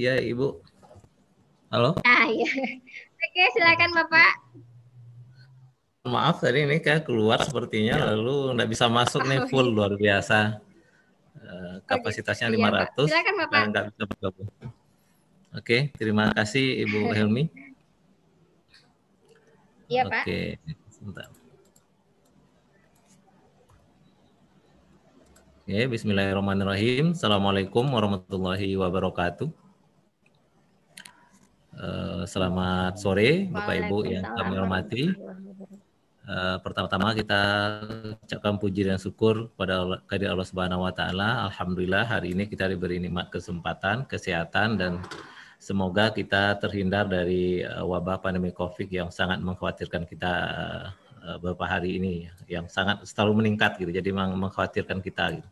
Iya, Ibu. Halo. Iya. Oke, silakan Bapak. Maaf tadi ini kayak keluar sepertinya, lalu nggak bisa masuk nih, Oh, full iya. luar biasa. Oh, gitu. Kapasitasnya Iya, Pak. 500, Silakan Bapak. nggak bisa bergabung. Oke, terima kasih Ibu Helmi. Iya, Pak. Oke, sebentar. Oke, Bismillahirrahmanirrahim. Assalamualaikum warahmatullahi wabarakatuh. Selamat sore, Bapak Ibu yang kami Waalaikumsalam hormati. warahmatullahi wabarakatuh. Pertama-tama kita ucapkan puji dan syukur kepada kehadirat Allah Subhanahu wa taala. Alhamdulillah hari ini kita diberi nikmat kesempatan, kesehatan, dan semoga kita terhindar dari wabah pandemi Covid yang sangat mengkhawatirkan kita beberapa hari ini, yang sangat selalu meningkat gitu. Jadi mengkhawatirkan kita gitu.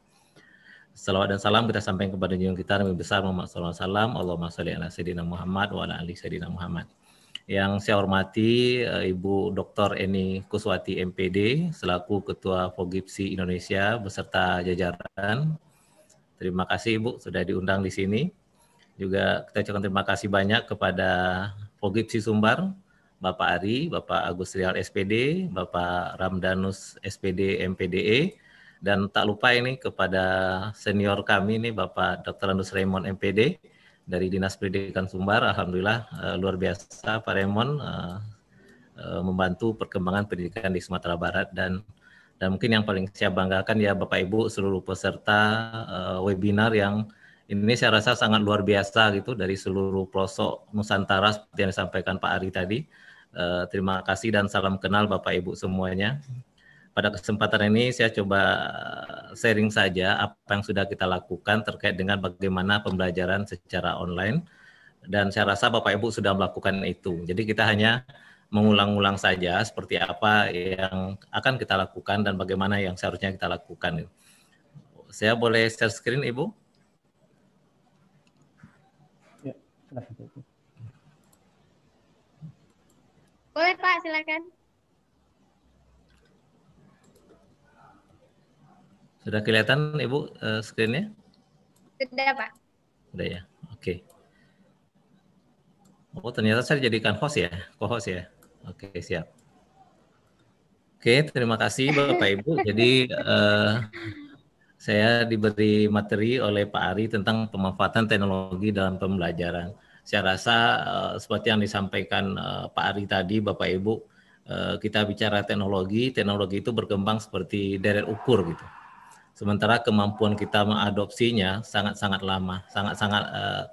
Salawat dan salam kita sampaikan kepada junjungan kita Nabi besar Muhammad SAW. Allahumma sholli ala sayyidina Muhammad wa ala ali sayyidina Muhammad. Yang saya hormati Ibu Dr. Eni Kuswati MPD selaku Ketua Fogipsi Indonesia beserta jajaran. Terima kasih Ibu sudah diundang di sini. Juga kita ucapkan terima kasih banyak kepada Fogipsi Sumbar, Bapak Ari, Bapak Agus Rial SPD, Bapak Ramdanus SPD MPDE, dan tak lupa ini kepada senior kami nih Bapak Dr. Andus Raymond MPD dari Dinas Pendidikan Sumbar. Alhamdulillah luar biasa Pak Raymond membantu perkembangan pendidikan di Sumatera Barat, dan mungkin yang paling saya banggakan ya Bapak Ibu seluruh peserta webinar yang ini saya rasa sangat luar biasa gitu dari seluruh pelosok Nusantara seperti yang disampaikan Pak Ari tadi. Terima kasih dan salam kenal Bapak Ibu semuanya. Pada kesempatan ini saya coba sharing saja apa yang sudah kita lakukan terkait dengan bagaimana pembelajaran secara online, dan saya rasa Bapak Ibu sudah melakukan itu. Jadi kita hanya mengulang-ulang saja seperti apa yang akan kita lakukan dan bagaimana yang seharusnya kita lakukan. Saya boleh share screen, Ibu? Ya, silakan. Boleh, Pak, silakan. Sudah kelihatan, Ibu, screen-nya? Sudah, Pak. Sudah ya, oke. Oh, ternyata saya dijadikan host ya, co-host ya. Oke, siap. Oke, terima kasih Bapak Ibu. Jadi saya diberi materi oleh Pak Ari tentang pemanfaatan teknologi dalam pembelajaran. Saya rasa seperti yang disampaikan Pak Ari tadi, Bapak Ibu, kita bicara teknologi itu berkembang seperti deret ukur gitu. Sementara kemampuan kita mengadopsinya sangat-sangat lama, sangat-sangat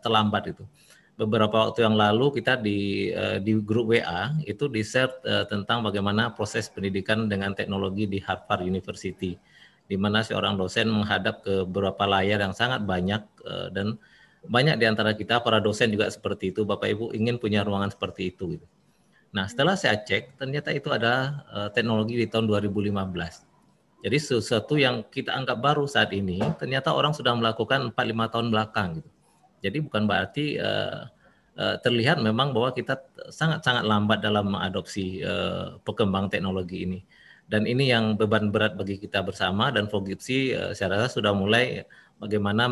terlambat itu. Beberapa waktu yang lalu kita di grup WA itu di-share tentang bagaimana proses pendidikan dengan teknologi di Harvard University, di mana seorang dosen menghadap ke beberapa layar yang sangat banyak, dan banyak di antara kita para dosen juga seperti itu, Bapak Ibu ingin punya ruangan seperti itu gitu. Nah, setelah saya cek ternyata itu ada teknologi di tahun 2015. Jadi sesuatu yang kita anggap baru saat ini ternyata orang sudah melakukan 4-5 tahun belakang gitu. Jadi bukan berarti terlihat memang bahwa kita sangat-sangat lambat dalam mengadopsi perkembangan teknologi ini. Dan ini yang beban berat bagi kita bersama, dan Fogipsi saya rasa sudah mulai bagaimana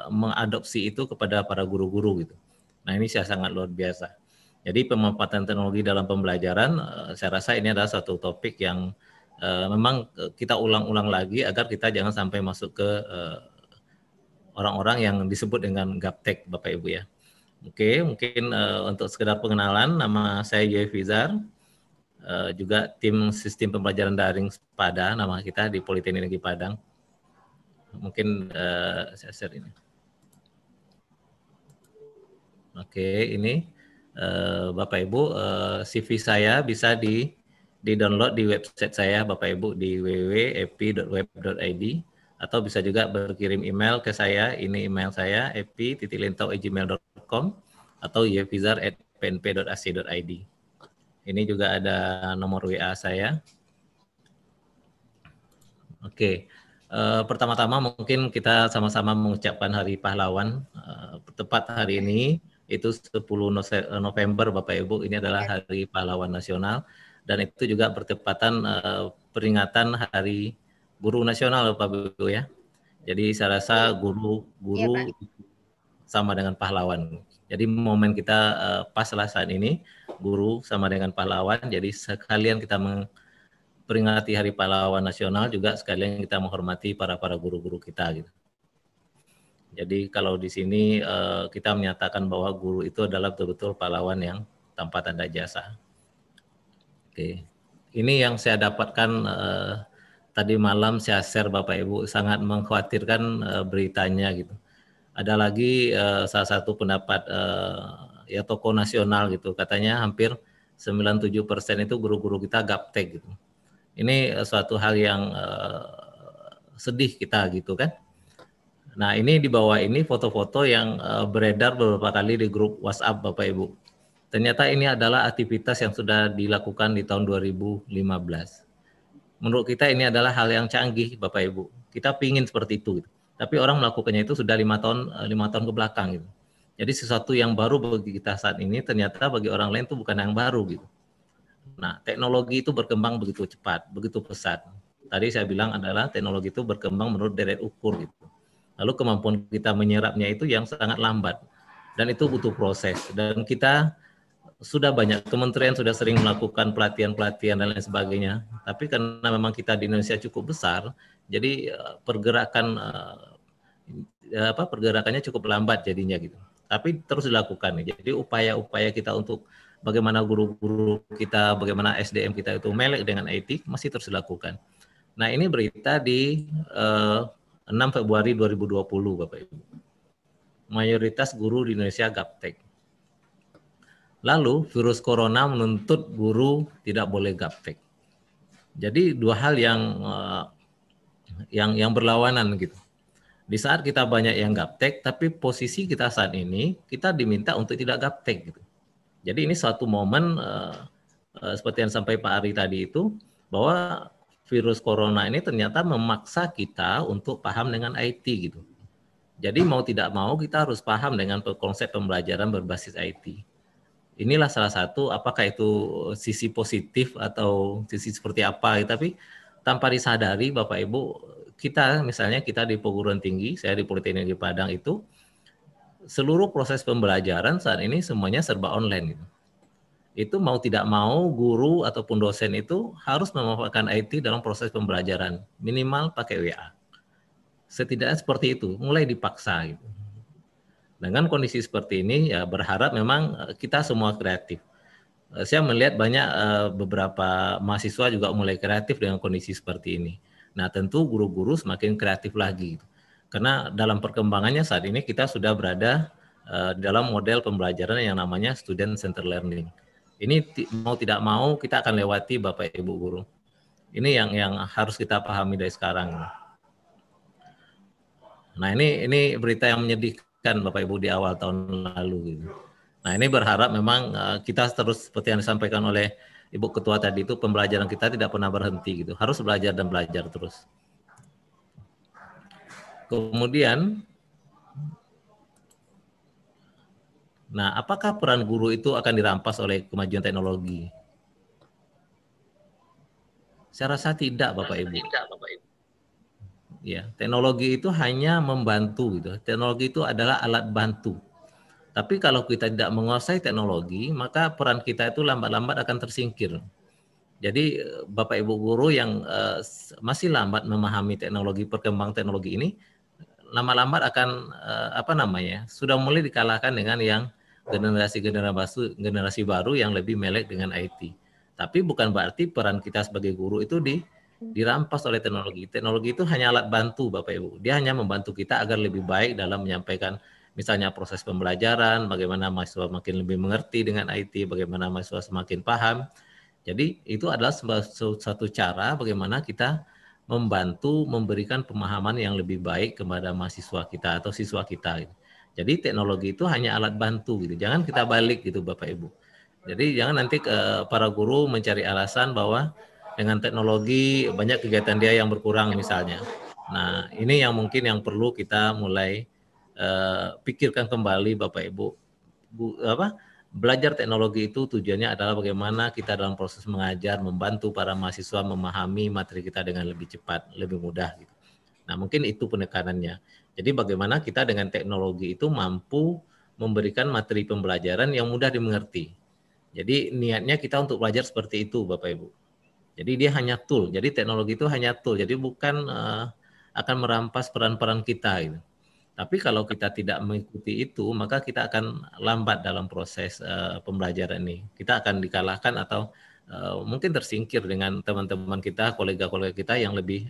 mengadopsi itu kepada para guru-guru gitu. Nah, ini saya sangat luar biasa. Jadi pemanfaatan teknologi dalam pembelajaran, saya rasa ini adalah satu topik yang memang kita ulang-ulang lagi agar kita jangan sampai masuk ke orang-orang yang disebut dengan gaptek, Bapak Ibu ya. Oke, mungkin untuk sekedar pengenalan, nama saya Yoy Fizar, juga tim sistem pembelajaran daring SPADA, nama kita di Politeknik Negeri Padang. Mungkin saya share ini. Oke, ini Bapak Ibu, CV saya bisa di-download di website saya, Bapak Ibu, di www.epi.web.id, atau bisa juga berkirim email ke saya. Ini email saya, epi.lintau@gmail.com atau yfizar@pnp.ac.id. Ini juga ada nomor WA saya. Oke, pertama-tama mungkin kita sama-sama mengucapkan Hari Pahlawan. Tepat hari ini, itu 10 November Bapak Ibu, ini adalah Hari Pahlawan Nasional, dan itu juga bertepatan peringatan Hari Guru Nasional Bapak Ibu ya. Jadi saya rasa guru sama dengan pahlawan. Jadi momen kita pas lah saat ini, guru sama dengan pahlawan. Jadi sekalian kita memperingati Hari Pahlawan Nasional, juga sekalian kita menghormati para guru-guru kita gitu. Jadi kalau di sini kita menyatakan bahwa guru itu adalah betul-betul pahlawan yang tanpa tanda jasa. Oke, ini yang saya dapatkan tadi malam, saya share Bapak Ibu, sangat mengkhawatirkan beritanya gitu. Ada lagi salah satu pendapat ya tokoh nasional gitu, katanya hampir 97% itu guru-guru kita gaptek gitu. Ini suatu hal yang sedih kita gitu kan. Nah, ini di bawah ini foto-foto yang beredar beberapa kali di grup WhatsApp Bapak Ibu. Ternyata ini adalah aktivitas yang sudah dilakukan di tahun 2015. Menurut kita ini adalah hal yang canggih Bapak Ibu. Kita pingin seperti itu gitu. Tapi orang melakukannya itu sudah 5 tahun ke belakang gitu. Jadi sesuatu yang baru bagi kita saat ini ternyata bagi orang lain itu bukan yang baru gitu. Nah, teknologi itu berkembang begitu cepat, begitu pesat. Tadi saya bilang adalah teknologi itu berkembang menurut deret ukur gitu. Lalu kemampuan kita menyerapnya itu yang sangat lambat. Dan itu butuh proses. Dan kita sudah banyak, kementerian sudah sering melakukan pelatihan-pelatihan dan lain sebagainya. Tapi karena memang kita di Indonesia cukup besar, jadi pergerakannya cukup lambat jadinya gitu. Tapi terus dilakukan. Jadi upaya-upaya kita untuk bagaimana guru-guru kita, bagaimana SDM kita itu melek dengan IT masih terus dilakukan. Nah, ini berita di 6 Februari 2020 Bapak Ibu. Mayoritas guru di Indonesia gaptek. Lalu virus corona menuntut guru tidak boleh gaptek. Jadi dua hal yang berlawanan gitu. Di saat kita banyak yang gaptek, tapi posisi kita saat ini kita diminta untuk tidak gaptek gitu. Jadi ini suatu momen seperti yang sampai Pak Ari tadi itu, bahwa virus corona ini ternyata memaksa kita untuk paham dengan IT gitu. Jadi mau tidak mau kita harus paham dengan konsep pembelajaran berbasis IT. Inilah salah satu, apakah itu sisi positif atau sisi seperti apa, tapi tanpa disadari Bapak Ibu, kita misalnya kita di perguruan tinggi, saya di Politeknik Padang itu, seluruh proses pembelajaran saat ini semuanya serba online gitu. Itu mau tidak mau guru ataupun dosen itu harus memanfaatkan IT dalam proses pembelajaran, minimal pakai WA. Setidaknya seperti itu, mulai dipaksa gitu. Dengan kondisi seperti ini ya berharap memang kita semua kreatif. Saya melihat banyak beberapa mahasiswa juga mulai kreatif dengan kondisi seperti ini. Nah, tentu guru-guru semakin kreatif lagi. Karena dalam perkembangannya saat ini kita sudah berada dalam model pembelajaran yang namanya student centered learning. Ini mau tidak mau kita akan lewati Bapak Ibu guru. Ini yang harus kita pahami dari sekarang. Nah, ini berita yang menyedihkan Bapak Ibu di awal tahun lalu gitu. Nah, ini berharap memang kita terus seperti yang disampaikan oleh Ibu Ketua tadi itu, pembelajaran kita tidak pernah berhenti gitu. Harus belajar dan belajar terus. Kemudian, nah, apakah peran guru itu akan dirampas oleh kemajuan teknologi? Saya rasa tidak, Bapak Ibu. Ya, teknologi itu hanya membantu gitu. Teknologi itu adalah alat bantu. Tapi kalau kita tidak menguasai teknologi, maka peran kita itu lambat-lambat akan tersingkir. Jadi Bapak Ibu guru yang masih lambat memahami teknologi, perkembangan teknologi ini, lama-lambat akan sudah mulai dikalahkan dengan yang generasi baru yang lebih melek dengan IT. Tapi bukan berarti peran kita sebagai guru itu dirampas oleh teknologi. Teknologi itu hanya alat bantu Bapak Ibu. Dia hanya membantu kita agar lebih baik dalam menyampaikan misalnya proses pembelajaran, bagaimana mahasiswa makin lebih mengerti dengan IT, bagaimana mahasiswa semakin paham. Jadi itu adalah satu cara bagaimana kita membantu memberikan pemahaman yang lebih baik kepada mahasiswa kita atau siswa kita. Jadi teknologi itu hanya alat bantu gitu. Jangan kita balik gitu Bapak Ibu. Jadi jangan nanti para guru mencari alasan bahwa dengan teknologi banyak kegiatan dia yang berkurang misalnya. Nah, ini yang mungkin yang perlu kita mulai pikirkan kembali Bapak Ibu. Belajar teknologi itu tujuannya adalah bagaimana kita dalam proses mengajar membantu para mahasiswa memahami materi kita dengan lebih cepat, lebih mudah gitu. Nah, mungkin itu penekanannya. Jadi bagaimana kita dengan teknologi itu mampu memberikan materi pembelajaran yang mudah dimengerti. Jadi niatnya kita untuk belajar seperti itu, Bapak Ibu. Jadi dia hanya tool. Jadi teknologi itu hanya tool. Jadi bukan akan merampas peran-peran kita. Gitu. Tapi kalau kita tidak mengikuti itu, maka kita akan lambat dalam proses pembelajaran ini. Kita akan dikalahkan atau mungkin tersingkir dengan teman-teman kita, kolega-kolega kita yang lebih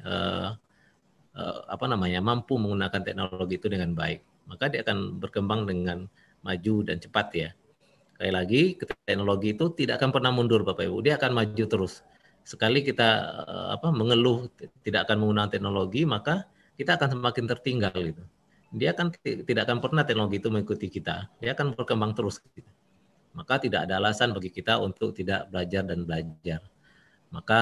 mampu menggunakan teknologi itu dengan baik. Maka dia akan berkembang dengan maju dan cepat ya. Sekali lagi, teknologi itu tidak akan pernah mundur Bapak Ibu, dia akan maju terus. Sekali kita mengeluh tidak akan menggunakan teknologi, maka kita akan semakin tertinggal gitu. Dia akan tidak akan pernah teknologi itu mengikuti kita, dia akan berkembang terus. Gitu. Maka tidak ada alasan bagi kita untuk tidak belajar dan belajar. Maka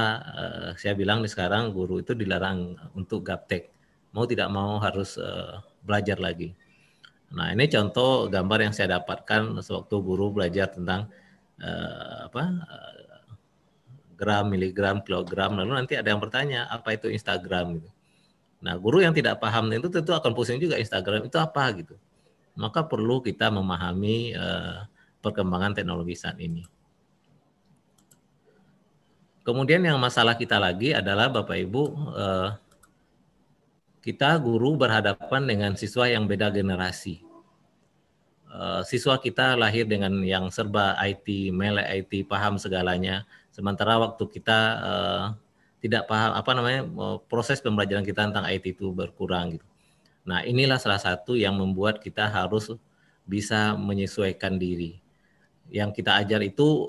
saya bilang nih sekarang guru itu dilarang untuk gaptek, mau tidak mau harus belajar lagi. Nah, ini contoh gambar yang saya dapatkan sewaktu guru belajar tentang gram, miligram, kilogram. Lalu nanti ada yang bertanya, apa itu Instagram? Gitu. Nah, guru yang tidak paham itu tentu akan pusing juga Instagram itu apa gitu. Maka perlu kita memahami perkembangan teknologi saat ini. Kemudian yang masalah kita lagi adalah Bapak Ibu, kita guru berhadapan dengan siswa yang beda generasi. Siswa kita lahir dengan yang serba IT, melek IT, paham segalanya. Sementara waktu kita tidak paham proses pembelajaran kita tentang IT itu berkurang gitu. Nah, inilah salah satu yang membuat kita harus bisa menyesuaikan diri. Yang kita ajar itu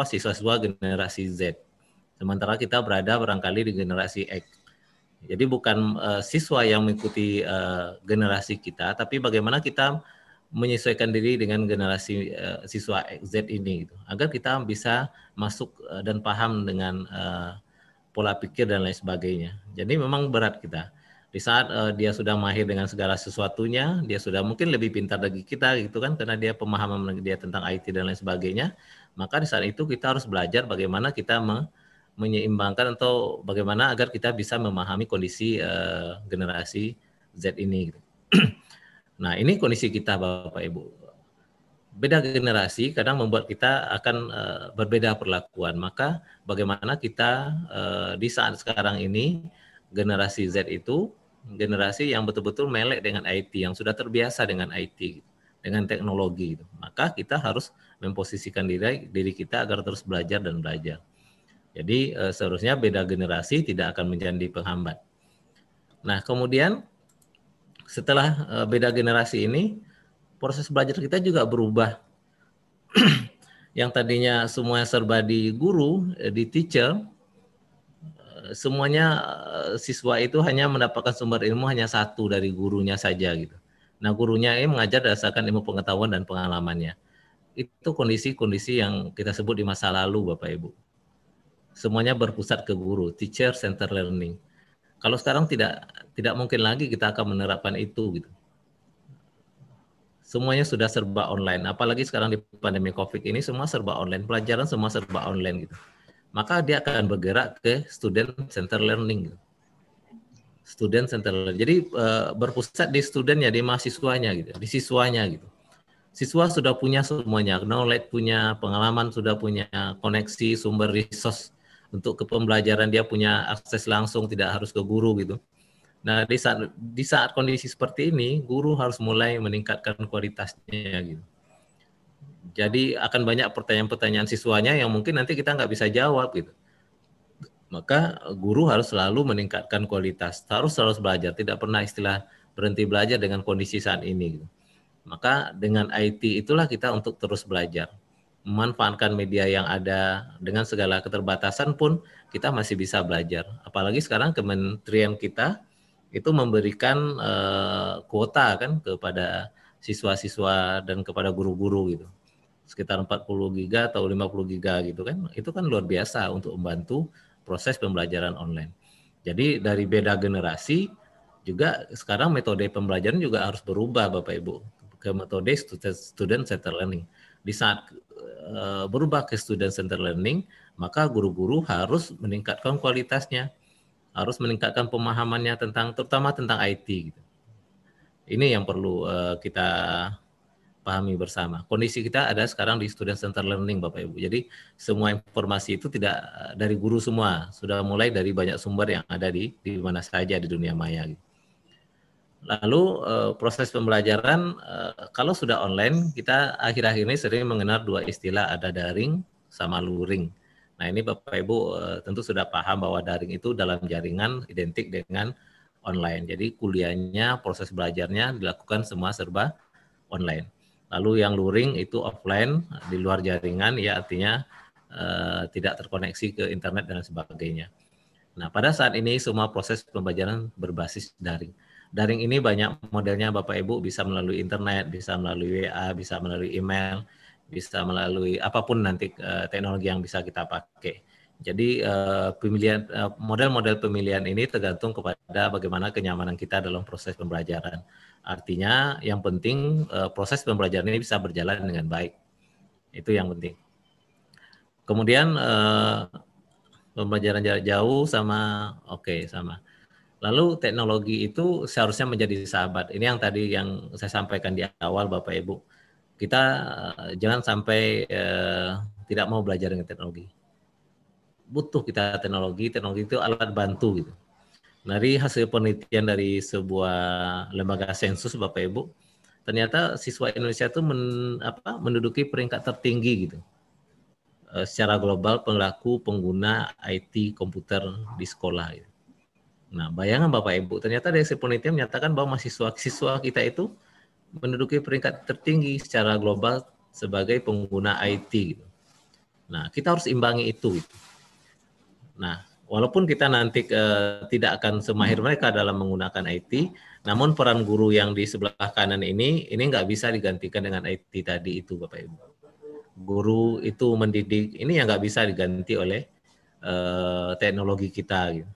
siswa-siswa generasi Z. Sementara kita berada barangkali di generasi X. Jadi bukan siswa yang mengikuti generasi kita, tapi bagaimana kita menyesuaikan diri dengan generasi siswa Z ini, gitu, agar kita bisa masuk dan paham dengan pola pikir dan lain sebagainya. Jadi memang berat kita. Di saat dia sudah mahir dengan segala sesuatunya, dia sudah mungkin lebih pintar dari kita, gitu kan, karena dia pemahaman dia tentang IT dan lain sebagainya. Maka di saat itu kita harus belajar bagaimana kita menyeimbangkan atau bagaimana agar kita bisa memahami kondisi generasi Z ini. Gitu. Nah, ini kondisi kita Bapak Ibu. Beda generasi kadang membuat kita akan berbeda perlakuan. Maka bagaimana kita di saat sekarang ini generasi Z itu generasi yang betul-betul melek dengan IT, yang sudah terbiasa dengan IT, dengan teknologi. Maka kita harus memposisikan diri kita agar terus belajar dan belajar. Jadi seharusnya beda generasi tidak akan menjadi penghambat. Nah, kemudian setelah beda generasi ini, proses belajar kita juga berubah. Yang tadinya semuanya serba di guru, di teacher, semuanya siswa itu hanya mendapatkan sumber ilmu hanya satu dari gurunya saja gitu. Nah, gurunya ini mengajar berdasarkan ilmu pengetahuan dan pengalamannya. Itu kondisi-kondisi yang kita sebut di masa lalu, Bapak Ibu. Semuanya berpusat ke guru, teacher center learning. Kalau sekarang tidak mungkin lagi kita akan menerapkan itu gitu. Semuanya sudah serba online, apalagi sekarang di pandemi Covid ini semua serba online, pelajaran semua serba online gitu. Maka dia akan bergerak ke student center learning gitu. Student center learning. Jadi berpusat di studentnya, di mahasiswanya gitu, di siswanya gitu. Siswa sudah punya semuanya, knowledge punya, pengalaman sudah punya, koneksi, sumber resource untuk ke pembelajaran dia punya akses langsung, tidak harus ke guru gitu. Nah, di saat kondisi seperti ini, guru harus mulai meningkatkan kualitasnya gitu. Jadi akan banyak pertanyaan-pertanyaan siswanya yang mungkin nanti kita nggak bisa jawab gitu. Maka guru harus selalu meningkatkan kualitas, harus belajar, tidak pernah istilah berhenti belajar dengan kondisi saat ini gitu. Maka dengan IT itulah kita untuk terus belajar. Memanfaatkan media yang ada dengan segala keterbatasan pun kita masih bisa belajar. Apalagi sekarang kementerian kita itu memberikan kuota kan kepada siswa-siswa dan kepada guru-guru gitu. Sekitar 40 giga atau 50 giga gitu kan. Itu kan luar biasa untuk membantu proses pembelajaran online. Jadi dari beda generasi juga sekarang metode pembelajaran juga harus berubah Bapak Ibu ke metode student center learning. Di saat berubah ke student center learning, maka guru-guru harus meningkatkan kualitasnya, harus meningkatkan pemahamannya terutama tentang IT. Gitu. Ini yang perlu kita pahami bersama. Kondisi kita ada sekarang di Student Center Learning, Bapak Ibu. Jadi semua informasi itu tidak dari guru semua, sudah mulai dari banyak sumber yang ada di mana saja di dunia maya. Lalu proses pembelajaran kalau sudah online, kita akhir-akhir ini sering mengenal dua istilah, ada daring sama luring. Nah ini Bapak Ibu tentu sudah paham bahwa daring itu dalam jaringan identik dengan online. Jadi kuliahnya, proses belajarnya dilakukan semua serba online. Lalu yang luring itu offline, di luar jaringan, ya artinya tidak terkoneksi ke internet dan sebagainya. Nah pada saat ini semua proses pembelajaran berbasis daring. Daring ini banyak modelnya Bapak Ibu, bisa melalui internet, bisa melalui WA, bisa melalui email, bisa melalui apapun nanti teknologi yang bisa kita pakai. Jadi pemilihan model-model pemilihan ini tergantung kepada bagaimana kenyamanan kita dalam proses pembelajaran. Artinya yang penting proses pembelajaran ini bisa berjalan dengan baik. Itu yang penting. Kemudian pembelajaran jarak jauh sama sama. Lalu teknologi itu seharusnya menjadi sahabat. Ini yang tadi yang saya sampaikan di awal Bapak Ibu. Kita jangan sampai tidak mau belajar dengan teknologi. Butuh kita teknologi itu alat bantu gitu. Dari hasil penelitian dari sebuah lembaga sensus Bapak Ibu, ternyata siswa Indonesia itu menduduki peringkat tertinggi gitu. Secara global pelaku pengguna IT komputer di sekolah gitu. Nah, bayangan Bapak Ibu, ternyata dari hasil penelitian menyatakan bahwa siswa kita itu menduduki peringkat tertinggi secara global sebagai pengguna IT gitu. Nah, kita harus imbangi itu gitu. Nah, walaupun kita nanti tidak akan semahir mereka dalam menggunakan IT, namun peran guru yang di sebelah kanan ini nggak bisa digantikan dengan IT tadi itu, Bapak Ibu. Guru itu mendidik, ini yang nggak bisa diganti oleh teknologi kita. Gitu.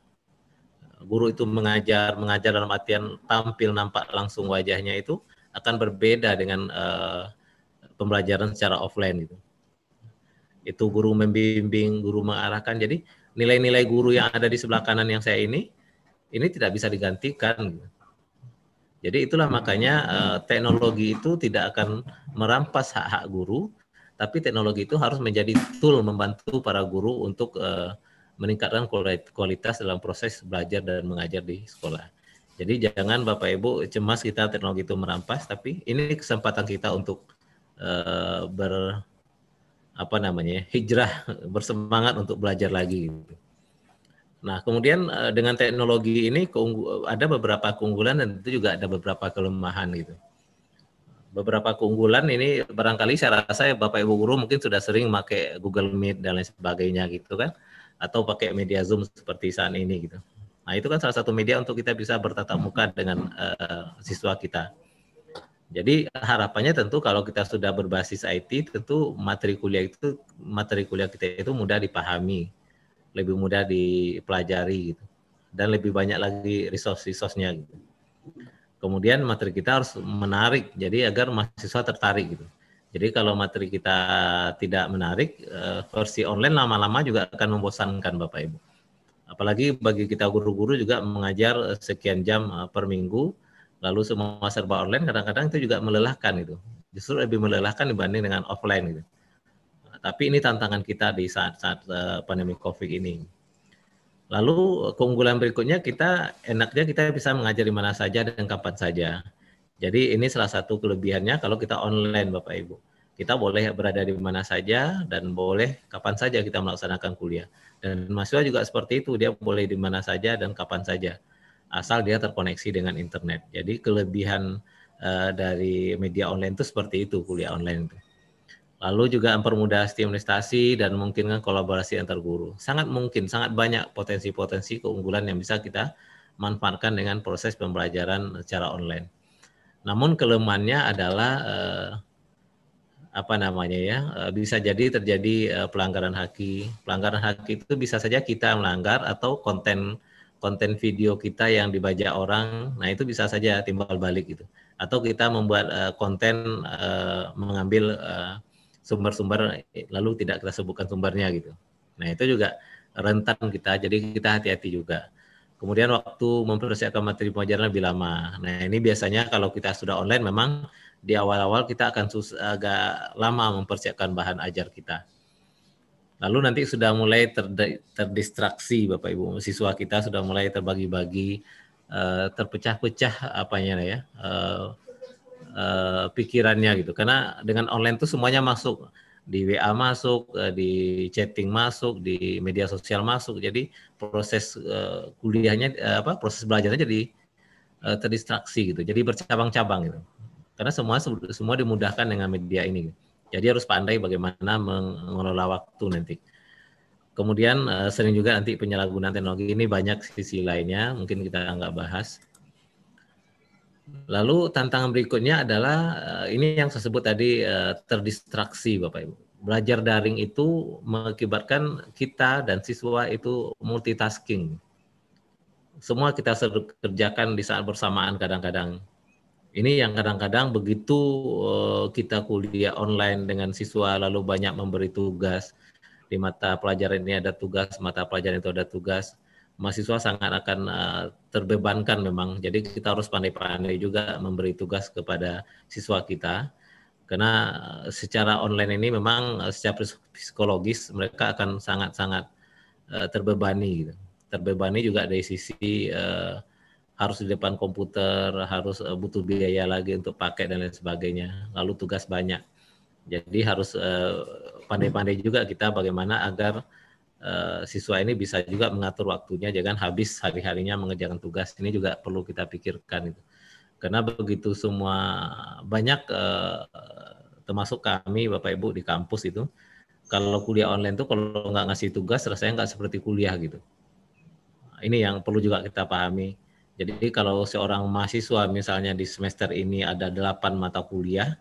Guru itu mengajar dalam artian tampil nampak langsung wajahnya itu akan berbeda dengan pembelajaran secara offline gitu. Itu guru membimbing, guru mengarahkan. Jadi nilai-nilai guru yang ada di sebelah kanan yang saya ini tidak bisa digantikan. Jadi itulah makanya teknologi itu tidak akan merampas hak-hak guru, tapi teknologi itu harus menjadi tool membantu para guru untuk meningkatkan kualitas dalam proses belajar dan mengajar di sekolah. Jadi jangan Bapak Ibu cemas kita teknologi itu merampas, tapi ini kesempatan kita untuk hijrah, bersemangat untuk belajar lagi. Nah, kemudian dengan teknologi ini ada beberapa keunggulan dan itu juga ada beberapa kelemahan gitu. Beberapa keunggulan ini barangkali saya rasa Bapak Ibu guru mungkin sudah sering pakai Google Meet dan lain sebagainya gitu kan, atau pakai media Zoom seperti saat ini gitu. Nah, itu kan salah satu media untuk kita bisa bertatap muka dengan siswa kita. Jadi harapannya tentu kalau kita sudah berbasis IT, tentu materi kuliah kita itu mudah dipahami, lebih mudah dipelajari gitu, dan lebih banyak lagi resource-nya gitu. Kemudian materi kita harus menarik, jadi agar mahasiswa tertarik gitu. Jadi kalau materi kita tidak menarik, versi online lama-lama juga akan membosankan Bapak Ibu. Apalagi bagi kita guru-guru juga mengajar sekian jam per minggu, lalu semua serba online, kadang-kadang itu juga melelahkan gitu. Justru lebih melelahkan dibanding dengan offline gitu. Nah, tapi ini tantangan kita di saat-saat pandemi COVID ini. Lalu keunggulan berikutnya enaknya kita bisa mengajar di mana saja dan kapan saja. Jadi ini salah satu kelebihannya kalau kita online Bapak Ibu. Kita boleh berada di mana saja dan boleh kapan saja kita melaksanakan kuliah. Dan mahasiswa juga seperti itu, dia boleh di mana saja dan kapan saja. Asal dia terkoneksi dengan internet. Jadi kelebihan dari media online itu seperti itu, kuliah online itu. Lalu juga mempermudah stimulasi dan memungkinkan kolaborasi antar guru. Sangat mungkin, sangat banyak potensi-potensi keunggulan yang bisa kita manfaatkan dengan proses pembelajaran secara online. Namun kelemahannya adalah bisa jadi terjadi pelanggaran haki. Pelanggaran haki itu bisa saja kita melanggar atau konten video kita yang dibajak orang, nah itu bisa saja timbal balik gitu. Atau kita membuat konten mengambil sumber-sumber lalu tidak kita sebutkan sumbernya gitu. Nah itu juga rentan kita, jadi kita hati-hati juga. Kemudian waktu mempersiapkan materi pembelajaran lebih lama. Nah, ini biasanya kalau kita sudah online memang di awal-awal kita akan agak lama mempersiapkan bahan ajar kita. Lalu nanti sudah mulai terdistraksi Bapak Ibu, siswa kita sudah mulai terbagi-bagi, terpecah-pecah apanya ya, pikirannya gitu. Karena dengan online itu semuanya masuk. Di WA masuk, di chatting masuk, di media sosial masuk. Jadi proses kuliahnya, proses belajarnya jadi terdistraksi gitu. Jadi bercabang-cabang gitu. Karena semua dimudahkan dengan media ini. Jadi harus pandai bagaimana mengelola waktu nanti. Kemudian sering juga nanti penyalahgunaan teknologi ini banyak sisi lainnya, mungkin kita nggak bahas. Lalu tantangan berikutnya adalah ini yang saya sebut tadi terdistraksi Bapak Ibu. Belajar daring itu mengakibatkan kita dan siswa itu multitasking. Semua kita kerjakan di saat bersamaan kadang-kadang. Ini yang kadang-kadang begitu kita kuliah online dengan siswa lalu banyak memberi tugas. Di mata pelajaran ini ada tugas, mata pelajaran itu ada tugas. Mahasiswa sangat akan terbebankan memang. Jadi kita harus pandai-pandai juga memberi tugas kepada siswa kita. Karena secara online ini memang secara psikologis mereka akan sangat-sangat terbebani. Gitu. Terbebani juga dari sisi harus di depan komputer, harus butuh biaya lagi untuk pakai dan lain sebagainya. Lalu tugas banyak. Jadi harus pandai-pandai juga kita bagaimana agar siswa ini bisa juga mengatur waktunya, jangan habis hari-harinya mengerjakan tugas. Ini juga perlu kita pikirkan itu. Karena begitu semua banyak termasuk kami Bapak Ibu di kampus itu, kalau kuliah online tuh kalau nggak ngasih tugas rasanya nggak seperti kuliah gitu. Ini yang perlu juga kita pahami. Jadi kalau seorang mahasiswa misalnya di semester ini ada 8 mata kuliah,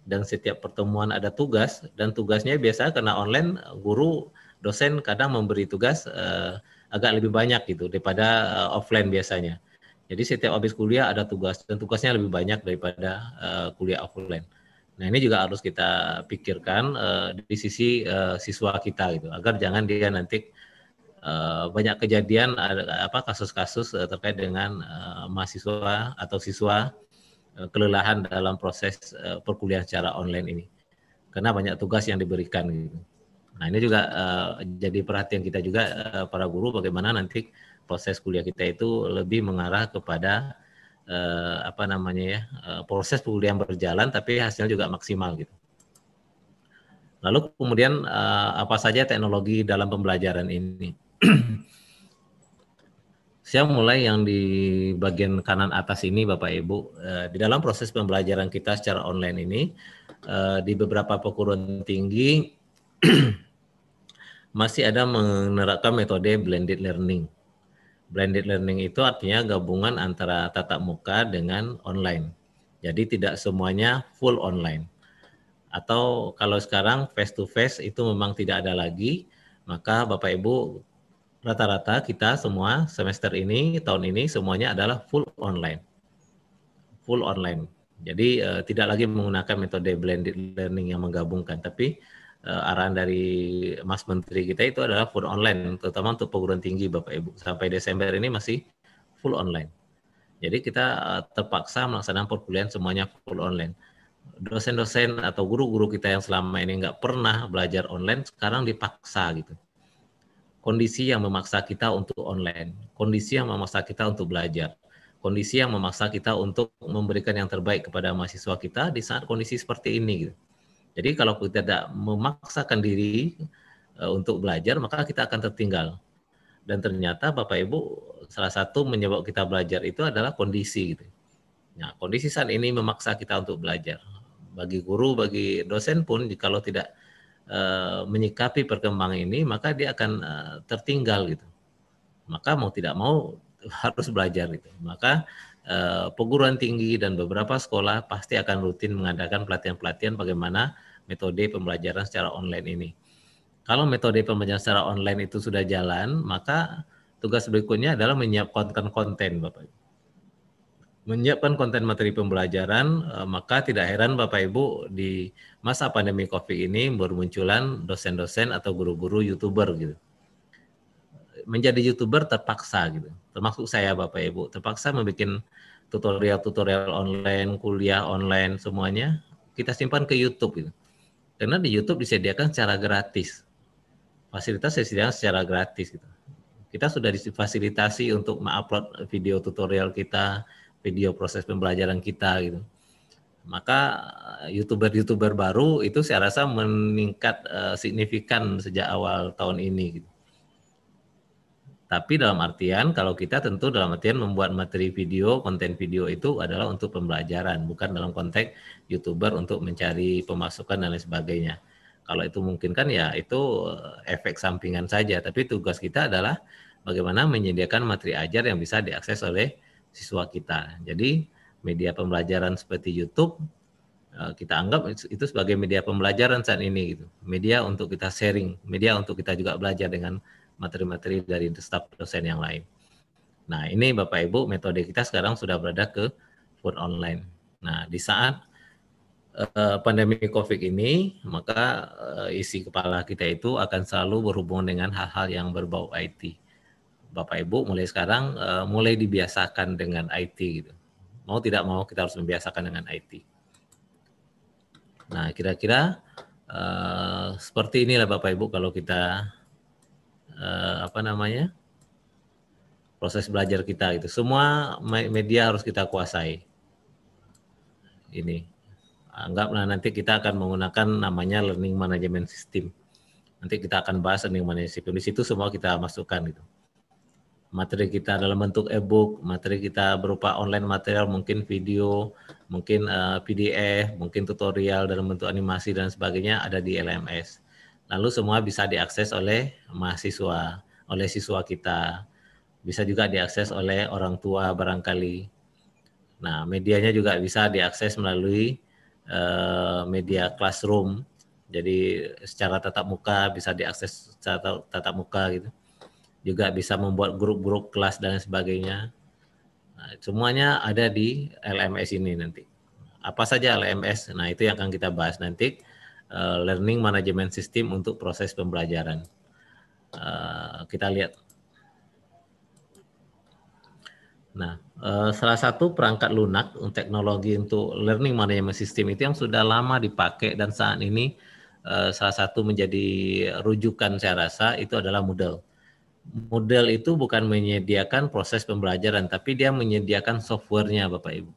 dan setiap pertemuan ada tugas, dan tugasnya biasa karena online guru dosen kadang memberi tugas agak lebih banyak gitu daripada offline biasanya. Jadi setiap habis kuliah ada tugas dan tugasnya lebih banyak daripada kuliah offline. Nah ini juga harus kita pikirkan di sisi siswa kita gitu agar jangan dia nanti banyak kejadian kasus-kasus terkait dengan mahasiswa atau siswa kelelahan dalam proses perkuliahan secara online ini karena banyak tugas yang diberikan gitu. Nah ini juga jadi perhatian kita juga para guru bagaimana nanti proses kuliah kita itu lebih mengarah kepada proses perkuliahan berjalan tapi hasilnya juga maksimal gitu. Lalu kemudian apa saja teknologi dalam pembelajaran ini? Saya mulai yang di bagian kanan atas ini Bapak Ibu, di dalam proses pembelajaran kita secara online ini, di beberapa perguruan tinggi masih ada menerapkan metode blended learning. Blended learning itu artinya gabungan antara tatap muka dengan online. Jadi tidak semuanya full online. Atau kalau sekarang face to face itu memang tidak ada lagi, maka Bapak Ibu rata-rata kita semua semester ini, tahun ini semuanya adalah full online. Full online. Jadi tidak lagi menggunakan metode blended learning yang menggabungkan, tapi arahan dari Mas Menteri kita itu adalah full online, terutama untuk perguruan tinggi Bapak Ibu. Sampai Desember ini masih full online. Jadi kita terpaksa melaksanakan perkuliahan semuanya full online. Dosen-dosen atau guru-guru kita yang selama ini nggak pernah belajar online, sekarang dipaksa gitu. Kondisi yang memaksa kita untuk online, kondisi yang memaksa kita untuk belajar, kondisi yang memaksa kita untuk memberikan yang terbaik kepada mahasiswa kita di saat kondisi seperti ini. Gitu. Jadi kalau kita tidak memaksakan diri untuk belajar, maka kita akan tertinggal. Dan ternyata Bapak Ibu, salah satu menyebabkan kita belajar itu adalah kondisi. Gitu. Nah, kondisi saat ini memaksa kita untuk belajar. Bagi guru, bagi dosen pun, jikalau tidak menyikapi perkembangan ini, maka dia akan tertinggal gitu. Maka mau tidak mau harus belajar gitu. Maka perguruan tinggi dan beberapa sekolah pasti akan rutin mengadakan pelatihan-pelatihan bagaimana metode pembelajaran secara online ini. Kalau metode pembelajaran secara online itu sudah jalan, maka tugas berikutnya adalah menyiapkan konten, Bapak Ibu. Menyiapkan konten materi pembelajaran, maka tidak heran Bapak Ibu di masa pandemi COVID ini bermunculan dosen-dosen atau guru-guru YouTuber gitu. menjadi YouTuber terpaksa gitu. Termasuk saya Bapak Ibu, terpaksa membuat tutorial-tutorial online, kuliah online semuanya kita simpan ke YouTube gitu. Karena di YouTube disediakan secara gratis. Fasilitas disediakan secara gratis gitu. Kita sudah difasilitasi untuk mengupload video tutorial kita, video proses pembelajaran kita gitu. Maka YouTuber baru itu saya rasa meningkat signifikan sejak awal tahun ini gitu. Tapi dalam artian kalau kita tentu dalam artian membuat materi video, konten video itu adalah untuk pembelajaran, bukan dalam konteks YouTuber untuk mencari pemasukan dan lain sebagainya. Kalau itu mungkin kan ya itu efek sampingan saja, tapi tugas kita adalah bagaimana menyediakan materi ajar yang bisa diakses oleh siswa kita. Jadi media pembelajaran seperti YouTube kita anggap itu sebagai media pembelajaran saat ini gitu. Media untuk kita sharing, media untuk kita juga belajar dengan materi-materi dari staf dosen yang lain. Nah, ini Bapak Ibu, metode kita sekarang sudah berada ke full online. Nah, di saat pandemi COVID ini, maka isi kepala kita itu akan selalu berhubungan dengan hal-hal yang berbau IT. Bapak Ibu mulai sekarang mulai dibiasakan dengan IT gitu. Mau tidak mau kita harus membiasakan dengan IT. Nah, kira-kira seperti inilah Bapak Ibu kalau kita proses belajar kita gitu. Semua media harus kita kuasai. Ini anggaplah nanti kita akan menggunakan namanya learning management system. Nanti kita akan bahas learning management system. Di situ semua kita masukkan gitu. Materi kita dalam bentuk e-book, materi kita berupa online material, mungkin video, mungkin PDF, mungkin tutorial dalam bentuk animasi dan sebagainya ada di LMS. Lalu semua bisa diakses oleh mahasiswa, oleh siswa kita. Bisa juga diakses oleh orang tua barangkali. Nah, medianya juga bisa diakses melalui media classroom. Jadi secara tatap muka bisa diakses secara tatap muka gitu. Juga bisa membuat grup-grup kelas dan sebagainya. Nah, semuanya ada di LMS ini nanti. Apa saja LMS? Nah, itu yang akan kita bahas nanti. Learning Management System untuk proses pembelajaran. Kita lihat. Nah, salah satu perangkat lunak teknologi untuk Learning Management System itu yang sudah lama dipakai dan saat ini salah satu menjadi rujukan saya rasa itu adalah Moodle. Moodle itu bukan menyediakan proses pembelajaran, tapi dia menyediakan softwarenya Bapak Ibu.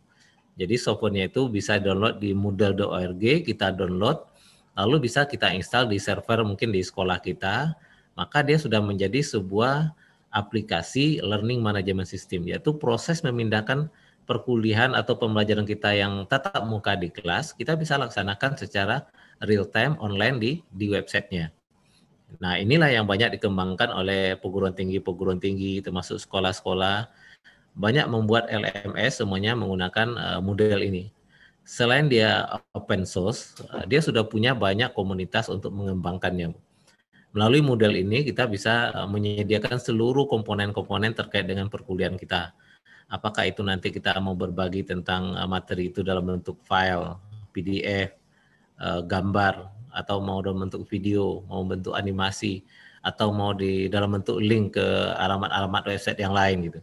Jadi softwarenya itu bisa download di moodle.org, kita download, lalu bisa kita install di server mungkin di sekolah kita, maka dia sudah menjadi sebuah aplikasi learning management system, yaitu proses memindahkan perkuliahan atau pembelajaran kita yang tatap muka di kelas, kita bisa laksanakan secara real time online di websitenya. Nah, inilah yang banyak dikembangkan oleh perguruan tinggi termasuk sekolah-sekolah, banyak membuat LMS semuanya menggunakan model ini. Selain dia open source, dia sudah punya banyak komunitas untuk mengembangkannya. Melalui model ini kita bisa menyediakan seluruh komponen-komponen terkait dengan perkuliahan kita. Apakah itu nanti kita mau berbagi tentang materi itu dalam bentuk file, PDF, gambar, atau mau dalam bentuk video, mau bentuk animasi, atau mau di dalam bentuk link ke alamat-alamat website yang lain gitu.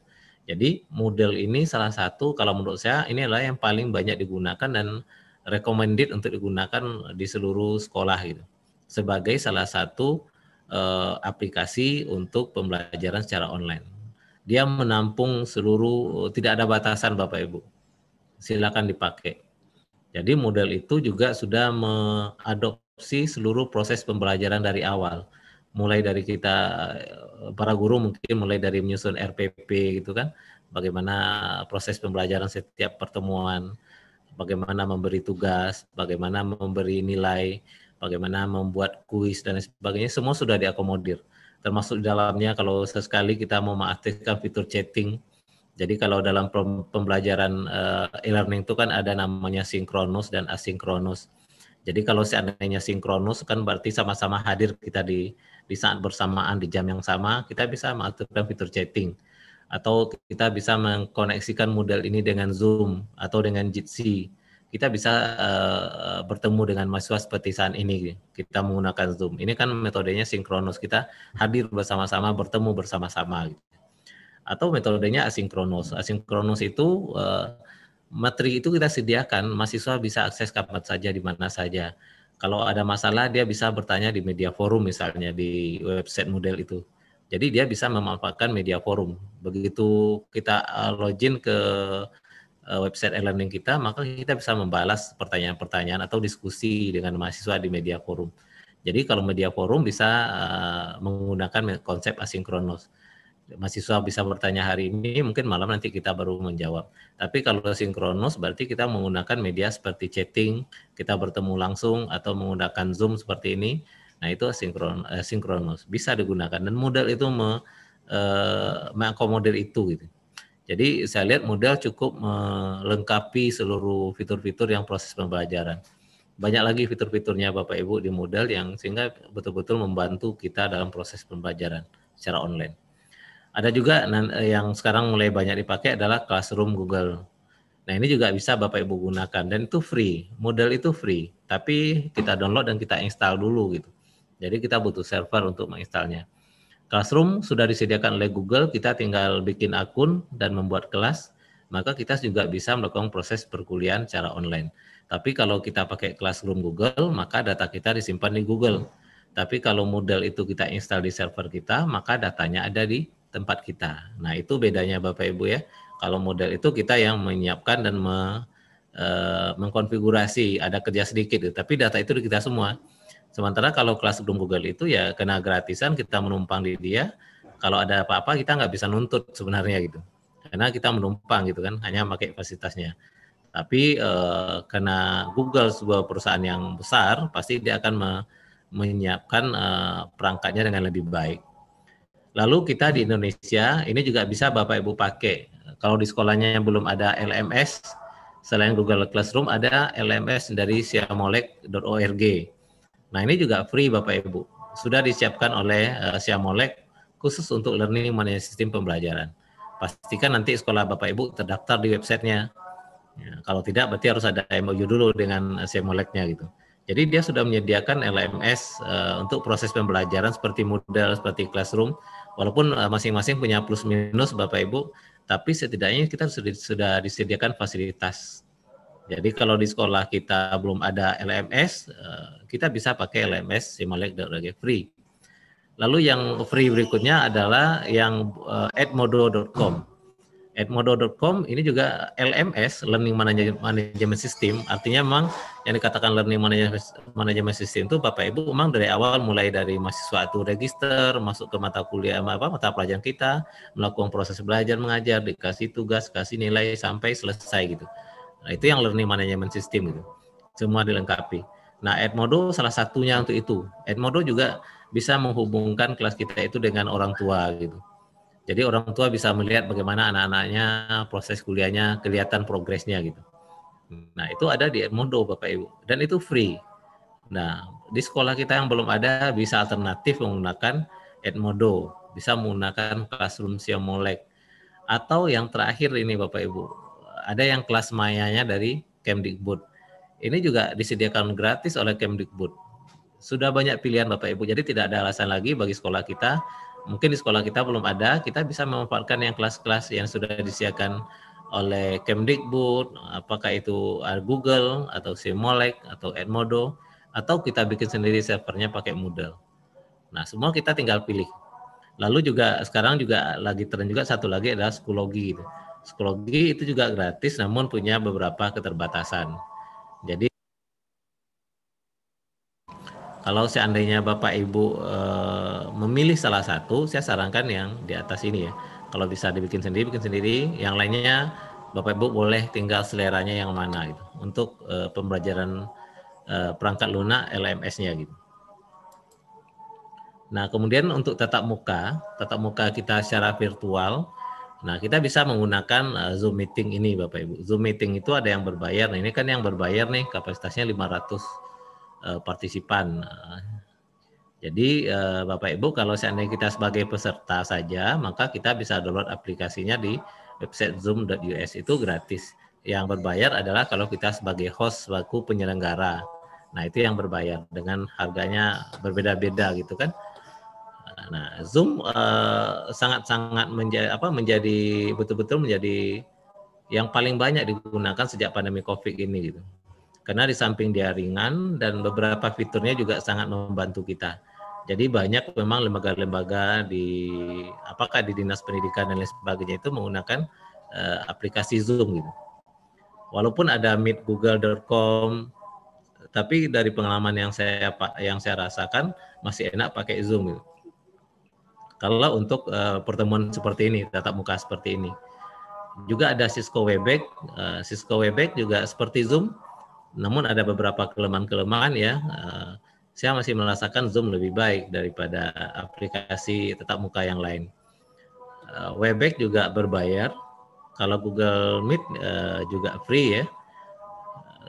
Jadi model ini salah satu kalau menurut saya ini adalah yang paling banyak digunakan dan recommended untuk digunakan di seluruh sekolah gitu. Sebagai salah satu aplikasi untuk pembelajaran secara online. Dia menampung seluruh, tidak ada batasan Bapak Ibu. Silakan dipakai. Jadi model itu juga sudah mengadopsi seluruh proses pembelajaran dari awal. Mulai dari kita, para guru mungkin mulai dari menyusun RPP gitu kan, bagaimana proses pembelajaran setiap pertemuan, bagaimana memberi tugas, bagaimana memberi nilai, bagaimana membuat kuis dan sebagainya, semua sudah diakomodir. Termasuk di dalamnya kalau sesekali kita mau mengaktifkan fitur chatting. Jadi kalau dalam pembelajaran e-learning itu kan ada namanya sinkronus dan asinkronus. Jadi kalau seandainya sinkronus kan berarti sama-sama hadir kita di saat bersamaan di jam yang sama, kita bisa mengaktifkan fitur chatting. Atau kita bisa mengkoneksikan model ini dengan Zoom atau dengan Jitsi. kita bisa bertemu dengan mahasiswa seperti saat ini. Kita menggunakan Zoom. Ini kan metodenya sinkronus, kita hadir bersama-sama, bertemu bersama-sama. Gitu. Atau metodenya asinkronus. Asinkronus itu materi itu kita sediakan, mahasiswa bisa akses kapan saja, di mana saja. Kalau ada masalah, dia bisa bertanya di media forum misalnya, di website model itu. Jadi dia bisa memanfaatkan media forum. Begitu kita login ke website e-learning kita, maka kita bisa membalas pertanyaan-pertanyaan atau diskusi dengan mahasiswa di media forum. Jadi kalau media forum bisa menggunakan konsep asinkronus. Mahasiswa bisa bertanya hari ini, mungkin malam nanti kita baru menjawab. Tapi kalau sinkronus berarti kita menggunakan media seperti chatting, kita bertemu langsung atau menggunakan Zoom seperti ini. Nah itu sinkronus, bisa digunakan dan model itu mengakomodir itu gitu. Jadi saya lihat model cukup melengkapi seluruh fitur-fitur yang proses pembelajaran. Banyak lagi fitur-fiturnya Bapak Ibu di model yang sehingga betul-betul membantu kita dalam proses pembelajaran secara online. Ada juga yang sekarang mulai banyak dipakai adalah Classroom Google. Nah ini juga bisa Bapak Ibu gunakan dan itu free, model itu free, tapi kita download dan kita install dulu gitu. Jadi kita butuh server untuk menginstalnya. Classroom sudah disediakan oleh Google, kita tinggal bikin akun dan membuat kelas, maka kita juga bisa melakukan proses perkuliahan secara online. Tapi kalau kita pakai Classroom Google, maka data kita disimpan di Google. Tapi kalau model itu kita install di server kita, maka datanya ada di tempat kita. Nah itu bedanya Bapak Ibu ya. Kalau model itu kita yang menyiapkan dan mengkonfigurasi, ada kerja sedikit, tapi data itu di kita semua. Sementara kalau Classroom Google itu ya kena gratisan, kita menumpang di dia. Kalau ada apa-apa kita nggak bisa nuntut sebenarnya gitu. Karena kita menumpang gitu kan, hanya pakai fasilitasnya. Tapi karena Google sebuah perusahaan yang besar, pasti dia akan menyiapkan perangkatnya dengan lebih baik. Lalu kita di Indonesia, ini juga bisa Bapak Ibu pakai. Kalau di sekolahnya yang belum ada LMS, selain Google Classroom, ada LMS dari siamolek.org. Nah ini juga free Bapak Ibu. Sudah disiapkan oleh Siamolek khusus untuk learning management sistem pembelajaran. Pastikan nanti sekolah Bapak Ibu terdaftar di websitenya. Ya, kalau tidak berarti harus ada MOU dulu dengan Siamoleknya gitu. Jadi dia sudah menyediakan LMS untuk proses pembelajaran seperti Moodle, seperti Classroom. Walaupun masing-masing punya plus minus Bapak Ibu, tapi setidaknya kita sudah disediakan fasilitas. Jadi kalau di sekolah kita belum ada LMS, kita bisa pakai LMS siamolek.org free. Lalu yang free berikutnya adalah yang edmodo.com. Edmodo.com ini juga LMS, Learning Management System. Artinya memang yang dikatakan Learning Management System itu Bapak Ibu memang dari awal mulai dari mahasiswa itu register, masuk ke mata kuliah mata pelajaran kita, melakukan proses belajar mengajar, dikasih tugas, kasih nilai sampai selesai gitu. Nah, itu yang Learning Management System gitu. Semua dilengkapi. Nah, Edmodo salah satunya untuk itu. Edmodo juga bisa menghubungkan kelas kita itu dengan orang tua gitu. Jadi orang tua bisa melihat bagaimana anak-anaknya proses kuliahnya, kelihatan progresnya gitu. Nah, itu ada di Edmodo Bapak Ibu dan itu free. Nah, di sekolah kita yang belum ada bisa alternatif menggunakan Edmodo, bisa menggunakan Classroom Siamolek. Atau yang terakhir ini Bapak Ibu, ada yang kelas mayanya dari Kemdikbud. Ini juga disediakan gratis oleh Kemdikbud. Sudah banyak pilihan Bapak Ibu, jadi tidak ada alasan lagi bagi sekolah kita. Mungkin di sekolah kita belum ada, kita bisa memanfaatkan yang kelas-kelas yang sudah disediakan oleh Kemdikbud, apakah itu Google atau Siamolek atau Edmodo, atau kita bikin sendiri servernya pakai Moodle. Nah, semua kita tinggal pilih. Lalu juga sekarang juga lagi tren juga satu lagi adalah Schoology. Schoology itu juga gratis, namun punya beberapa keterbatasan. Jadi kalau seandainya Bapak Ibu memilih salah satu, saya sarankan yang di atas ini ya. Kalau bisa dibikin sendiri, bikin sendiri. Yang lainnya Bapak Ibu boleh tinggal seleranya yang mana gitu. Untuk pembelajaran perangkat lunak LMS-nya gitu. Nah kemudian untuk tatap muka kita secara virtual. Nah kita bisa menggunakan Zoom Meeting ini Bapak Ibu. Zoom Meeting itu ada yang berbayar. Nah ini kan yang berbayar nih kapasitasnya 500 partisipan. Jadi Bapak Ibu kalau seandainya kita sebagai peserta saja, maka kita bisa download aplikasinya di website zoom.us itu gratis. yang berbayar adalah kalau kita sebagai host, selaku penyelenggara. Nah, itu yang berbayar dengan harganya berbeda-beda gitu kan. Nah, Zoom sangat-sangat menjadi betul-betul menjadi yang paling banyak digunakan sejak pandemi COVID ini gitu. Karena di samping dia ringan dan beberapa fiturnya juga sangat membantu kita. Jadi banyak memang lembaga-lembaga apakah di Dinas Pendidikan dan lain sebagainya itu menggunakan aplikasi Zoom gitu. Walaupun ada Meet Google.com, tapi dari pengalaman yang saya rasakan masih enak pakai Zoom gitu. Kalau untuk pertemuan seperti ini, tatap muka seperti ini. Juga ada Cisco Webex. Cisco Webex juga seperti Zoom, namun ada beberapa kelemahan ya. Saya masih merasakan Zoom lebih baik daripada aplikasi tatap muka yang lain. Webex juga berbayar. Kalau Google Meet juga free ya.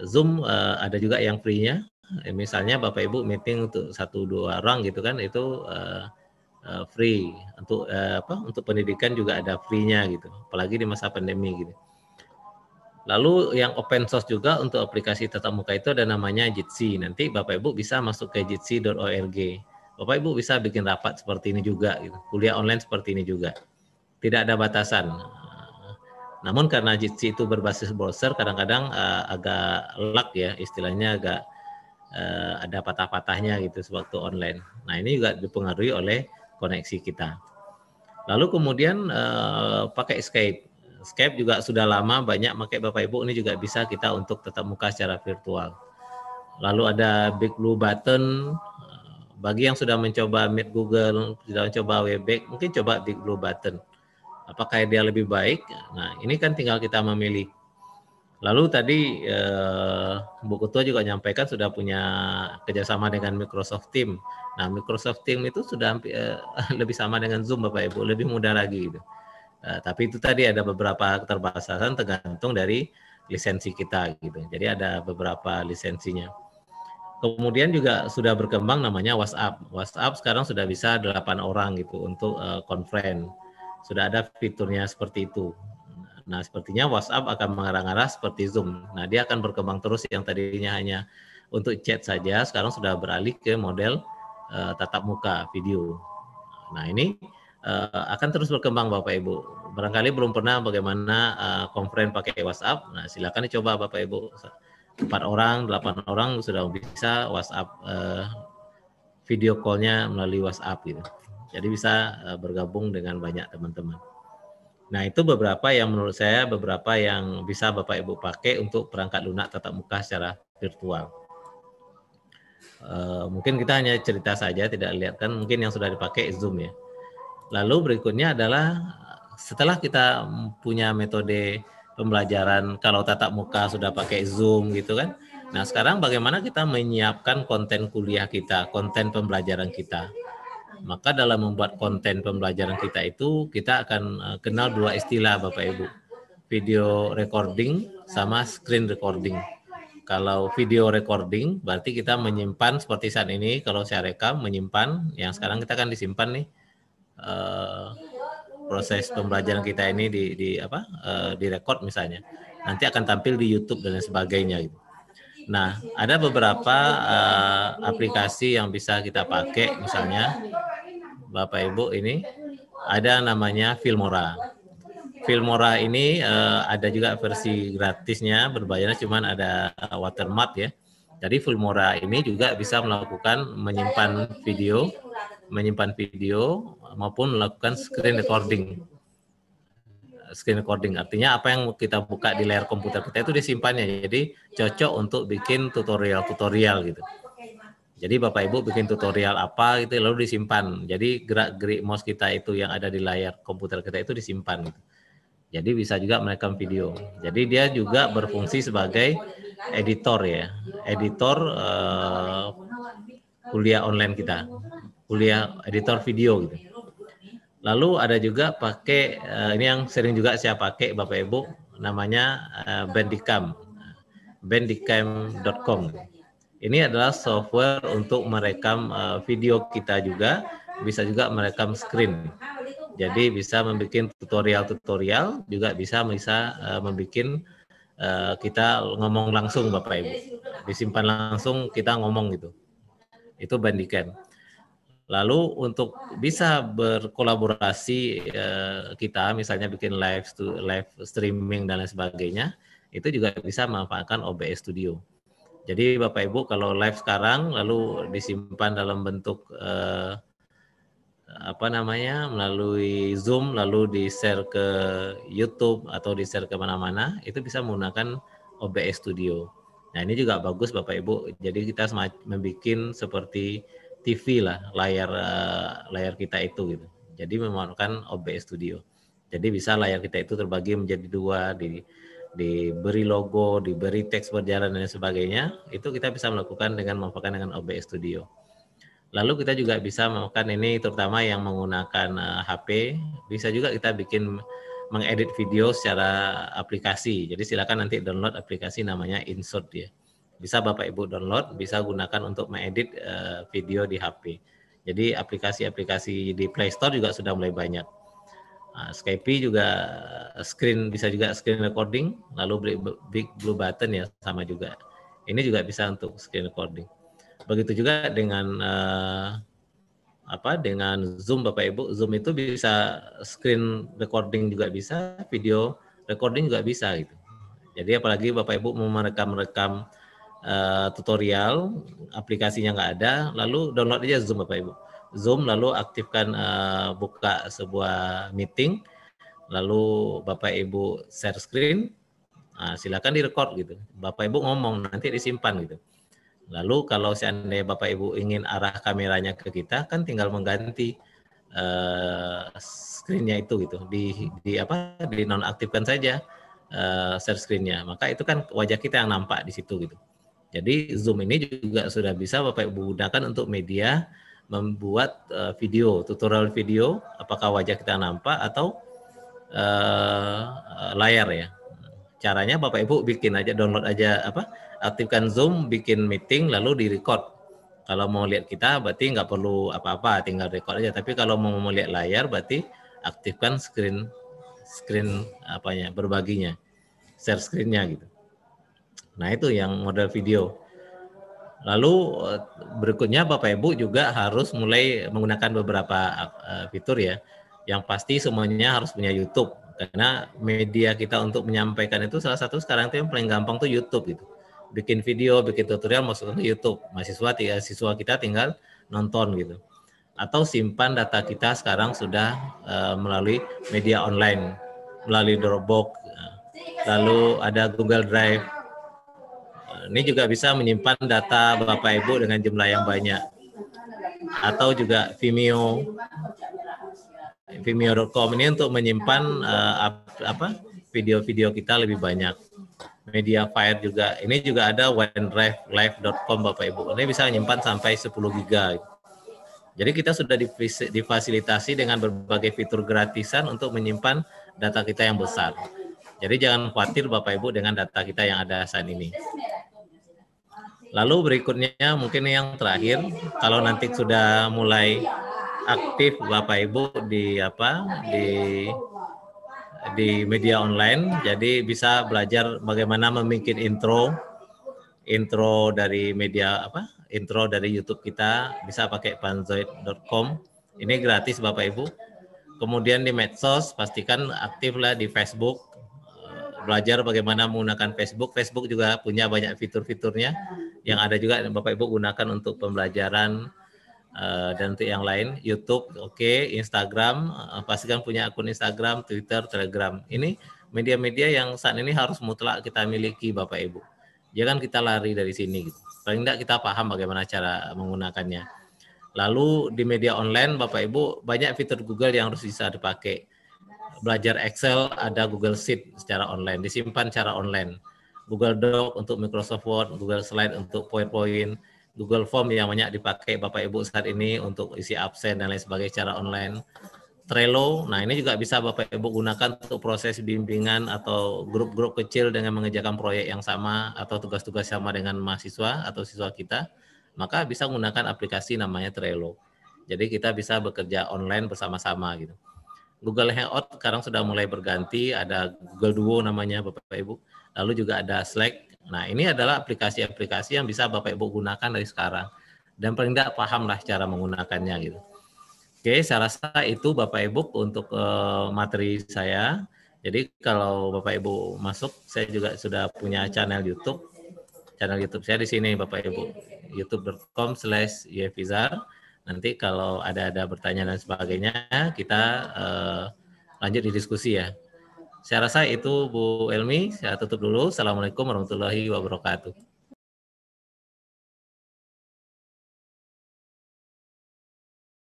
Zoom ada juga yang free-nya. Misalnya Bapak Ibu meeting untuk 1-2 orang gitu kan, itu free. Untuk pendidikan juga ada free-nya gitu. Apalagi di masa pandemi gitu. Lalu yang open source juga untuk aplikasi tatap muka itu ada namanya Jitsi. Nanti Bapak Ibu bisa masuk ke jitsi.org. Bapak Ibu bisa bikin rapat seperti ini juga gitu. Kuliah online seperti ini juga. Tidak ada batasan. Namun karena Jitsi itu berbasis browser, kadang-kadang agak lag ya, istilahnya agak ada patah-patahnya gitu sewaktu online. Nah, ini juga dipengaruhi oleh koneksi kita. Lalu kemudian pakai Skype. Skype juga sudah lama banyak pakai Bapak Ibu, ini juga bisa kita untuk tatap muka secara virtual. Lalu ada Big Blue Button. Bagi yang sudah mencoba Meet Google, sudah mencoba Webex, mungkin coba Big Blue Button. Apakah dia lebih baik? Nah, ini kan tinggal kita memilih. Lalu tadi Bu Ketua juga menyampaikan sudah punya kerjasama dengan Microsoft Teams. Nah, Microsoft Teams itu sudah lebih sama dengan Zoom Bapak Ibu, lebih mudah lagi gitu. Tapi itu tadi ada beberapa keterbatasan tergantung dari lisensi kita gitu. Jadi ada beberapa lisensinya. Kemudian juga sudah berkembang namanya WhatsApp. WhatsApp sekarang sudah bisa 8 orang gitu untuk conference. Sudah ada fiturnya seperti itu. Nah, sepertinya WhatsApp akan mengarah-arah seperti Zoom. Nah, dia akan berkembang terus, yang tadinya hanya untuk chat saja, sekarang sudah beralih ke model tatap muka video. Nah, ini akan terus berkembang Bapak Ibu. Barangkali belum pernah bagaimana conference pakai WhatsApp. Nah, silakan dicoba Bapak Ibu. 4 orang, 8 orang sudah bisa WhatsApp video call-nya melalui WhatsApp gitu. Jadi bisa bergabung dengan banyak teman-teman. Nah, itu beberapa yang menurut saya beberapa yang bisa Bapak Ibu pakai untuk perangkat lunak tatap muka secara virtual. Mungkin kita hanya cerita saja, tidak lihat kan mungkin yang sudah dipakai Zoom ya. Lalu berikutnya adalah setelah kita punya metode pembelajaran, kalau tatap muka sudah pakai Zoom gitu kan. Nah, sekarang bagaimana kita menyiapkan konten kuliah kita, konten pembelajaran kita. Maka dalam membuat konten pembelajaran kita itu, kita akan kenal 2 istilah Bapak Ibu. Video recording sama screen recording. Kalau video recording, berarti kita menyimpan seperti saat ini, kalau saya rekam, menyimpan, yang sekarang kita akan disimpan nih, proses pembelajaran kita ini di record misalnya. Nanti akan tampil di YouTube dan lain sebagainya gitu. Nah, ada beberapa aplikasi yang bisa kita pakai, misalnya Bapak Ibu ini ada namanya Filmora. Filmora ini ada juga versi gratisnya, berbayarnya cuman ada watermark ya. Jadi Filmora ini juga bisa melakukan menyimpan video maupun melakukan screen recording. Screen recording artinya apa yang kita buka di layar komputer kita itu disimpannya. Jadi cocok untuk bikin tutorial gitu. Jadi Bapak Ibu bikin tutorial apa gitu lalu disimpan. Jadi gerak-gerik mouse kita itu yang ada di layar komputer kita itu disimpan gitu. Jadi bisa juga merekam video. Jadi dia juga berfungsi sebagai editor ya. Editor kuliah online kita. Kuliah editor video gitu. Lalu ada juga pakai ini yang sering juga saya pakai Bapak Ibu, namanya Bandicam. Bandicam.com. Ini adalah software untuk merekam video kita juga, bisa juga merekam screen. Jadi bisa membuat tutorial-tutorial, juga bisa membuat kita ngomong langsung Bapak Ibu, disimpan langsung kita ngomong gitu. Itu Bandicam. Lalu untuk bisa berkolaborasi kita misalnya bikin live streaming dan lain sebagainya, itu juga bisa memanfaatkan OBS Studio. Jadi Bapak Ibu kalau live sekarang lalu disimpan dalam bentuk melalui Zoom lalu di-share ke YouTube atau di-share ke mana-mana, itu bisa menggunakan OBS Studio. Nah, ini juga bagus Bapak Ibu. Jadi kita membuat seperti TV lah, layar kita itu gitu. Jadi menggunakan OBS Studio. Jadi bisa layar kita itu terbagi menjadi dua, diberi logo, diberi teks berjalan dan sebagainya. Itu kita bisa melakukan dengan memanfaatkan dengan OBS Studio. Lalu kita juga bisa melakukan ini terutama yang menggunakan HP, bisa juga kita mengedit video secara aplikasi. Jadi silakan nanti download aplikasi namanya InShot ya. Bisa Bapak Ibu download, bisa gunakan untuk mengedit video di HP. Jadi aplikasi-aplikasi di Play Store juga sudah mulai banyak. Skype juga bisa juga screen recording, lalu Big Blue Button ya sama juga. Ini juga bisa untuk screen recording. Begitu juga dengan dengan Zoom Bapak Ibu. Zoom itu bisa screen recording juga bisa, video recording juga bisa gitu. Jadi apalagi Bapak Ibu mau merekam tutorial, aplikasinya nggak ada, lalu download aja Zoom Bapak Ibu. Zoom lalu aktifkan buka sebuah meeting, lalu Bapak Ibu share screen, silakan direkord gitu. Bapak Ibu ngomong nanti disimpan gitu. Lalu kalau seandainya Bapak Ibu ingin arah kameranya ke kita, kan tinggal mengganti screen-nya itu gitu, dinonaktifkan saja share screen-nya. Maka itu kan wajah kita yang nampak di situ gitu. Jadi Zoom ini juga sudah bisa Bapak Ibu gunakan untuk media membuat video, tutorial video, apakah wajah kita nampak atau layar ya. Caranya Bapak Ibu bikin aja, download aja aktifkan Zoom, bikin meeting, lalu di-record. Kalau mau lihat kita, berarti nggak perlu apa-apa, tinggal record aja. Tapi kalau mau lihat layar, berarti aktifkan screen berbaginya, share screen-nya gitu. Nah itu yang model video. Lalu berikutnya Bapak Ibu juga harus mulai menggunakan beberapa fitur ya. Yang pasti semuanya harus punya YouTube. Karena media kita untuk menyampaikan itu salah satu sekarang itu yang paling gampang tuh YouTube gitu. Bikin video, bikin tutorial masuk ke YouTube. Siswa kita tinggal nonton gitu. Atau simpan data kita sekarang sudah melalui media online, melalui Dropbox, lalu ada Google Drive. Ini juga bisa menyimpan data Bapak Ibu dengan jumlah yang banyak. Atau juga Vimeo.com ini untuk menyimpan video-video kita lebih banyak. Mediafire juga, ini juga ada OneDrive live.com Bapak Ibu. Ini bisa menyimpan sampai 10 GB. Jadi kita sudah difasilitasi dengan berbagai fitur gratisan untuk menyimpan data kita yang besar. Jadi jangan khawatir Bapak Ibu dengan data kita yang ada saat ini. Lalu berikutnya mungkin yang terakhir, kalau nanti sudah mulai aktif Bapak Ibu di media online, jadi bisa belajar bagaimana membuat intro dari media intro dari YouTube kita, bisa pakai panzoid.com. Ini gratis Bapak Ibu. Kemudian di medsos pastikan aktiflah di Facebook. Belajar bagaimana menggunakan Facebook. Facebook juga punya banyak fitur-fiturnya yang ada juga Bapak Ibu gunakan untuk pembelajaran dan untuk yang lain. YouTube, oke. Instagram, pastikan punya akun Instagram, Twitter, Telegram. Ini media-media yang saat ini harus mutlak kita miliki Bapak Ibu. Jangan kita lari dari sini gitu. Paling tidak kita paham bagaimana cara menggunakannya. Lalu di media online Bapak Ibu banyak fitur Google yang harus bisa dipakai. Belajar Excel ada Google Sheet secara online, disimpan secara online. Google Doc untuk Microsoft Word, Google Slide untuk PowerPoint, Google Form yang banyak dipakai Bapak Ibu saat ini untuk isi absen dan lain sebagainya secara online. Trello, nah ini juga bisa Bapak Ibu gunakan untuk proses bimbingan atau grup-grup kecil dengan mengerjakan proyek yang sama atau tugas-tugas sama dengan mahasiswa atau siswa kita, maka bisa menggunakan aplikasi namanya Trello. Jadi kita bisa bekerja online bersama-sama gitu. Google Hangout sekarang sudah mulai berganti, ada Google Duo namanya Bapak Ibu. lalu juga ada Slack. Nah, ini adalah aplikasi-aplikasi yang bisa Bapak Ibu gunakan dari sekarang. Dan paling tidak pahamlah cara menggunakannya gitu. Oke, saya rasa itu Bapak Ibu untuk materi saya. Jadi kalau Bapak Ibu masuk, saya juga sudah punya channel YouTube. Channel YouTube saya di sini Bapak Ibu, youtube.com/yefizar. Nanti kalau ada pertanyaan dan sebagainya, kita lanjut di diskusi ya. Saya rasa itu Bu Elmi, saya tutup dulu. Assalamualaikum warahmatullahi wabarakatuh.